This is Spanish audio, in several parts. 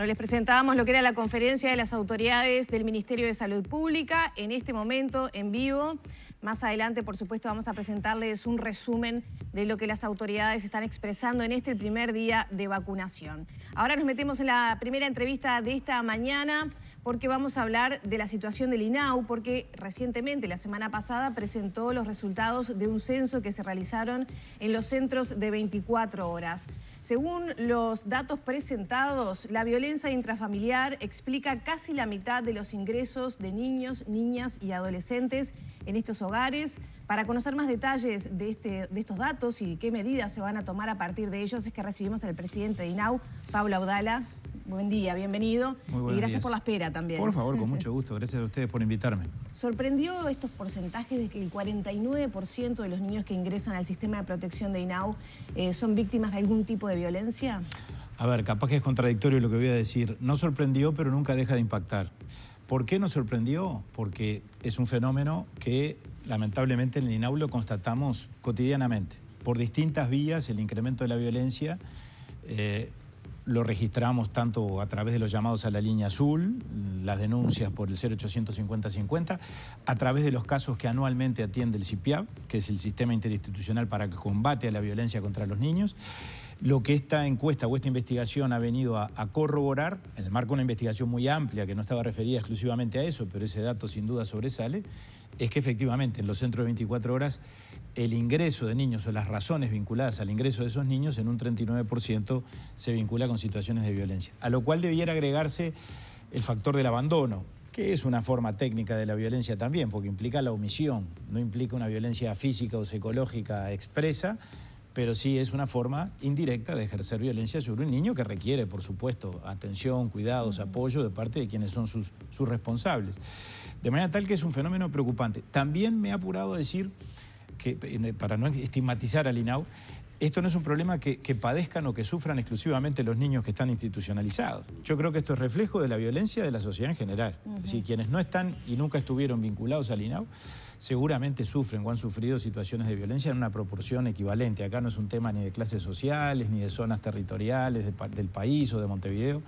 Bueno, les presentábamos lo que era la conferencia de las autoridades del Ministerio de Salud Pública, en este momento en vivo. Más adelante, por supuesto, vamos a presentarles un resumen de lo que las autoridades están expresando en este primer día de vacunación. Ahora nos metemos en la primera entrevista de esta mañana porque vamos a hablar de la situación del INAU, porque recientemente, la semana pasada, presentó los resultados de un censo que se realizaron en los centros de 24 horas. Según los datos presentados, la violencia intrafamiliar explica casi la mitad de los ingresos de niños, niñas y adolescentes en estos hogares. Para conocer más detalles de estos datos y qué medidas se van a tomar a partir de ellos, es que recibimos al presidente de INAU, Pablo Audala. Buen día, bienvenido. Muy buenos y gracias días. por la espera también. Por favor, con mucho gusto. Gracias a ustedes por invitarme. ¿Sorprendió estos porcentajes de que el 49% de los niños que ingresan al sistema de protección de INAU son víctimas de algún tipo de violencia? A ver, capaz que es contradictorio lo que voy a decir. No sorprendió, pero nunca deja de impactar. ¿Por qué no sorprendió? Porque es un fenómeno que lamentablemente en el INAU lo constatamos cotidianamente. Por distintas vías, el incremento de la violencia lo registramos tanto a través de los llamados a la línea azul, las denuncias por el 0800 50 50, a través de los casos que anualmente atiende el CIPIAB, que es el Sistema Interinstitucional para el Combate a la Violencia contra los Niños. Lo que esta encuesta o esta investigación ha venido a corroborar, en el marco de una investigación muy amplia que no estaba referida exclusivamente a eso, pero ese dato sin duda sobresale, es que efectivamente en los centros de 24 horas el ingreso de niños o las razones vinculadas al ingreso de esos niños en un 39% se vincula con situaciones de violencia. A lo cual debiera agregarse el factor del abandono, que es una forma técnica de la violencia también, porque implica la omisión, no implica una violencia física o psicológica expresa, pero sí es una forma indirecta de ejercer violencia sobre un niño que requiere, por supuesto, atención, cuidados, apoyo de parte de quienes son sus responsables. De manera tal que es un fenómeno preocupante. También me ha apurado a decir que, para no estigmatizar al INAU, esto no es un problema que padezcan o que sufran exclusivamente los niños que están institucionalizados. Yo creo que esto es reflejo de la violencia de la sociedad en general. Es decir, quienes no están y nunca estuvieron vinculados al INAU, seguramente sufren o han sufrido situaciones de violencia en una proporción equivalente. Acá no es un tema ni de clases sociales, ni de zonas territoriales del país o de Montevideo.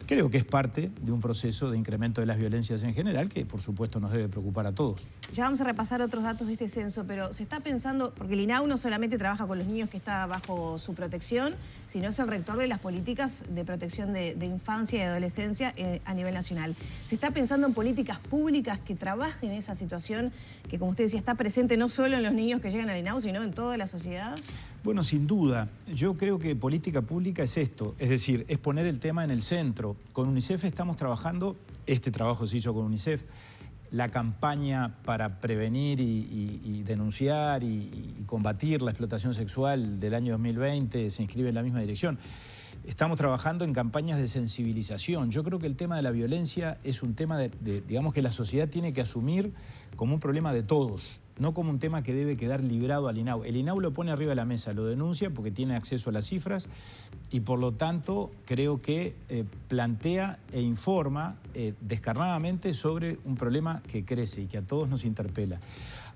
Creo que es parte de un proceso de incremento de las violencias en general que, por supuesto, nos debe preocupar a todos. Ya vamos a repasar otros datos de este censo, pero se está pensando, porque el INAU no solamente trabaja con los niños que está bajo su protección, sino es el rector de las políticas de protección de infancia y adolescencia a nivel nacional. ¿Se está pensando en políticas públicas que trabajen esa situación que, como usted decía, está presente no solo en los niños que llegan al INAU, sino en toda la sociedad? Bueno, sin duda. Yo creo que política pública es esto, es decir, es poner el tema en el centro. Con UNICEF estamos trabajando, este trabajo se hizo con UNICEF, la campaña para prevenir y denunciar y combatir la explotación sexual del año 2020 se inscribe en la misma dirección. Estamos trabajando en campañas de sensibilización. Yo creo que el tema de la violencia es un tema digamos, que la sociedad tiene que asumir como un problema de todos, no como un tema que debe quedar librado al INAU. El INAU lo pone arriba de la mesa, lo denuncia porque tiene acceso a las cifras y por lo tanto creo que plantea e informa descarnadamente sobre un problema que crece y que a todos nos interpela.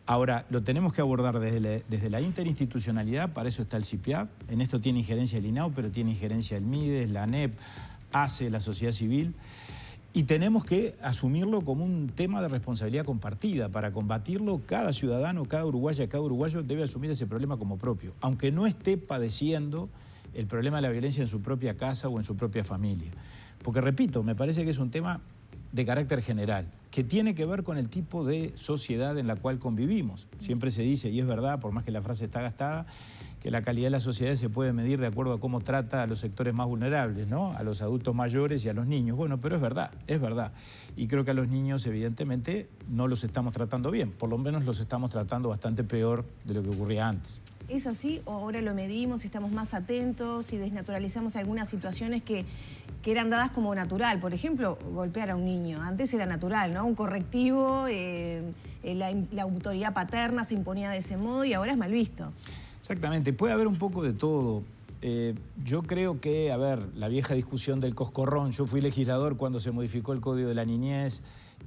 Ahora, lo tenemos que abordar desde la interinstitucionalidad, para eso está el CIPIAB, en esto tiene injerencia el INAU, pero tiene injerencia el MIDES, la ANEP, ACE, la sociedad civil, y tenemos que asumirlo como un tema de responsabilidad compartida. Para combatirlo, cada ciudadano, cada uruguayo debe asumir ese problema como propio, aunque no esté padeciendo el problema de la violencia en su propia casa o en su propia familia. Porque, repito, me parece que es un tema de carácter general, que tiene que ver con el tipo de sociedad en la cual convivimos. Siempre se dice, y es verdad, por más que la frase está gastada, que la calidad de la sociedad se puede medir de acuerdo a cómo trata a los sectores más vulnerables, ¿no? A los adultos mayores y a los niños. Bueno, pero es verdad, es verdad. Y creo que a los niños, evidentemente, no los estamos tratando bien. Por lo menos los estamos tratando bastante peor de lo que ocurría antes. ¿Es así o ahora lo medimos, estamos más atentos y desnaturalizamos algunas situaciones que eran dadas como natural? Por ejemplo, golpear a un niño. Antes era natural, ¿no? Un correctivo, la autoridad paterna se imponía de ese modo y ahora es mal visto. Exactamente. Puede haber un poco de todo. Yo creo que, a ver, la vieja discusión del coscorrón, yo fui legislador cuando se modificó el Código de la Niñez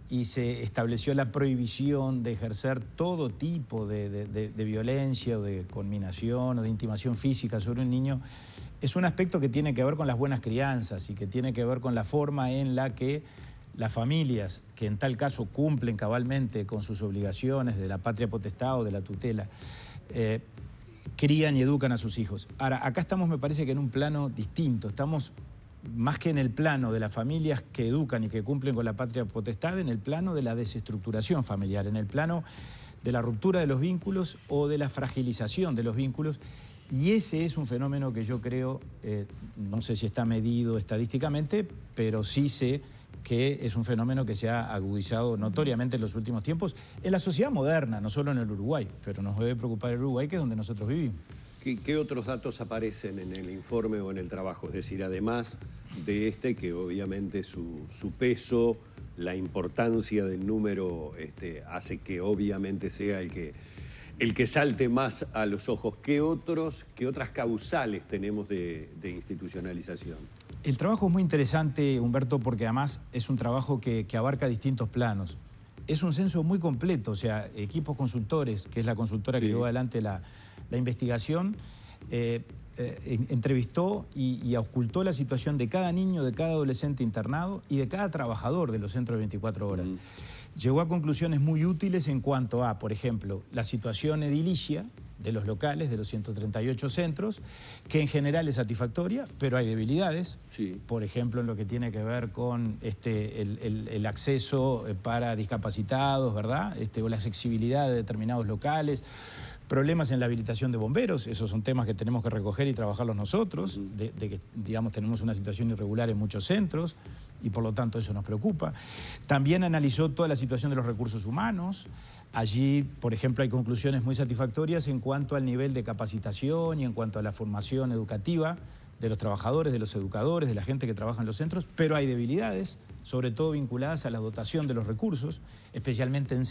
y se estableció la prohibición de ejercer todo tipo de violencia o de conminación o de intimación física sobre un niño. es un aspecto que tiene que ver con las buenas crianzas y que tiene que ver con la forma en la que las familias, que en tal caso cumplen cabalmente con sus obligaciones de la patria potestad o de la tutela, crían y educan a sus hijos. Ahora, acá estamos, me parece que en un plano distinto. Estamos más que en el plano de las familias que educan y que cumplen con la patria potestad, en el plano de la desestructuración familiar, en el plano de la ruptura de los vínculos o de la fragilización de los vínculos. Y ese es un fenómeno que yo creo, no sé si está medido estadísticamente, pero sí sé que es un fenómeno que se ha agudizado notoriamente en los últimos tiempos en la sociedad moderna, no solo en el Uruguay, pero nos debe preocupar el Uruguay, que es donde nosotros vivimos. ¿Qué otros datos aparecen en el informe o en el trabajo? Es decir, además de este, que obviamente su peso, la importancia del número hace que obviamente sea el que salte más a los ojos. ¿Qué otras causales tenemos de institucionalización? El trabajo es muy interesante, Humberto, porque además es un trabajo que abarca distintos planos. Es un censo muy completo, o sea, Equipos Consultores, que es la consultora que llevó adelante la investigación, entrevistó y auscultó la situación de cada niño, de cada adolescente internado y de cada trabajador de los centros de 24 horas. Llegó a conclusiones muy útiles en cuanto a, por ejemplo, la situación edilicia de los locales, de los 138 centros, que en general es satisfactoria, pero hay debilidades. Sí. Por ejemplo, en lo que tiene que ver con el acceso para discapacitados, ¿verdad? O la accesibilidad de determinados locales. Problemas en la habilitación de bomberos, esos son temas que tenemos que recoger y trabajarlos nosotros, de que, digamos, tenemos una situación irregular en muchos centros y por lo tanto eso nos preocupa. También analizó toda la situación de los recursos humanos. Allí, por ejemplo, hay conclusiones muy satisfactorias en cuanto al nivel de capacitación y en cuanto a la formación educativa de los trabajadores, de los educadores, de la gente que trabaja en los centros, pero hay debilidades, sobre todo vinculadas a la dotación de los recursos, especialmente en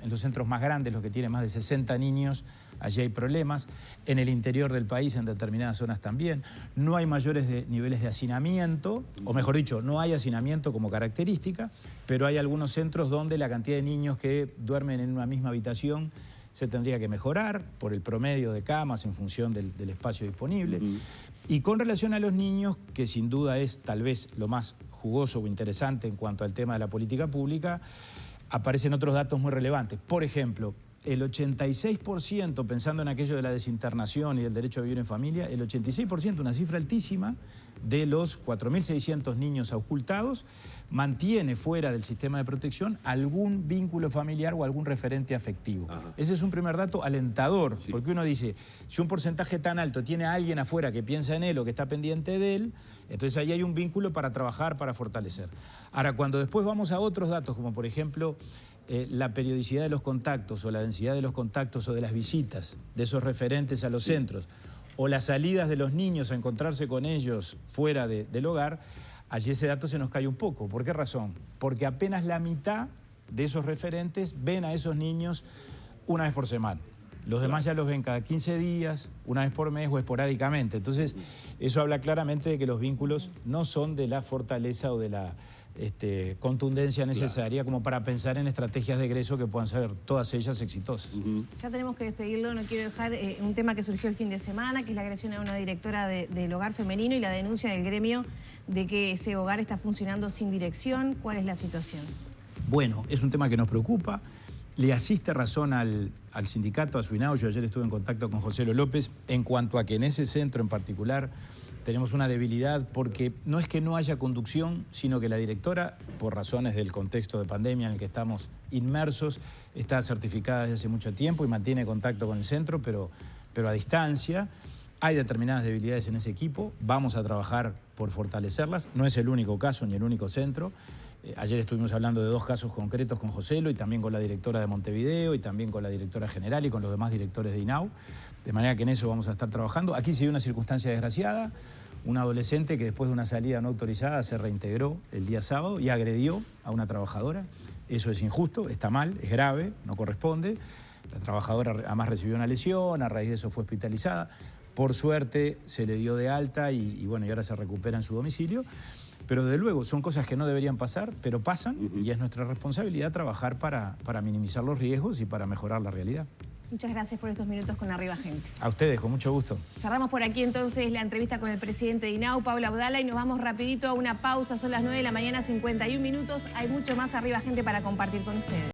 los centros más grandes, los que tienen más de 60 niños, allí hay problemas. En el interior del país, en determinadas zonas también. No hay mayores niveles de hacinamiento, o mejor dicho, no hay hacinamiento como característica, pero hay algunos centros donde la cantidad de niños que duermen en una misma habitación se tendría que mejorar por el promedio de camas en función del espacio disponible. Y con relación a los niños, que sin duda es tal vez lo más jugoso o interesante en cuanto al tema de la política pública, aparecen otros datos muy relevantes. Por ejemplo, el 86%, pensando en aquello de la desinternación y del derecho a vivir en familia, el 86%, una cifra altísima, de los 4.600 niños auscultados, mantiene fuera del sistema de protección algún vínculo familiar o algún referente afectivo. Ese es un primer dato alentador, porque uno dice, si un porcentaje tan alto tiene a alguien afuera que piensa en él o que está pendiente de él, entonces ahí hay un vínculo para trabajar, para fortalecer. Ahora, cuando después vamos a otros datos, como por ejemplo la periodicidad de los contactos o la densidad de los contactos o de las visitas de esos referentes a los centros, o las salidas de los niños a encontrarse con ellos fuera del hogar, allí ese dato se nos cae un poco. ¿Por qué razón? Porque apenas la mitad de esos referentes ven a esos niños una vez por semana. Los demás ya los ven cada 15 días, una vez por mes o esporádicamente. Entonces, eso habla claramente de que los vínculos no son de la fortaleza o de la contundencia necesaria como para pensar en estrategias de egreso que puedan ser todas ellas exitosas. Ya tenemos que despedirlo, no quiero dejar un tema que surgió el fin de semana, que es la agresión a una directora del hogar femenino y la denuncia del gremio de que ese hogar está funcionando sin dirección. ¿Cuál es la situación? Bueno, es un tema que nos preocupa. Le asiste razón al sindicato, a Suinao. Yo ayer estuve en contacto con José López en cuanto a que en ese centro en particular tenemos una debilidad porque no es que no haya conducción, sino que la directora, por razones del contexto de pandemia en el que estamos inmersos, está certificada desde hace mucho tiempo y mantiene contacto con el centro, pero a distancia. Hay determinadas debilidades en ese equipo, vamos a trabajar por fortalecerlas. No es el único caso ni el único centro. Ayer estuvimos hablando de 2 casos concretos con Joselo y también con la directora de Montevideo y también con la directora general y con los demás directores de INAU. De manera que en eso vamos a estar trabajando. Aquí se dio una circunstancia desgraciada, un adolescente que después de una salida no autorizada se reintegró el día sábado y agredió a una trabajadora. Eso es injusto, está mal, es grave, no corresponde. La trabajadora además recibió una lesión, a raíz de eso fue hospitalizada. Por suerte se le dio de alta y bueno, y ahora se recupera en su domicilio. Pero desde luego son cosas que no deberían pasar, pero pasan y es nuestra responsabilidad trabajar para minimizar los riesgos y para mejorar la realidad. Muchas gracias por estos minutos con Arriba Gente. A ustedes, con mucho gusto. Cerramos por aquí entonces la entrevista con el presidente de INAU, Pablo Abdala, y nos vamos rapidito a una pausa. Son las 9 de la mañana, 51 minutos. Hay mucho más Arriba Gente para compartir con ustedes.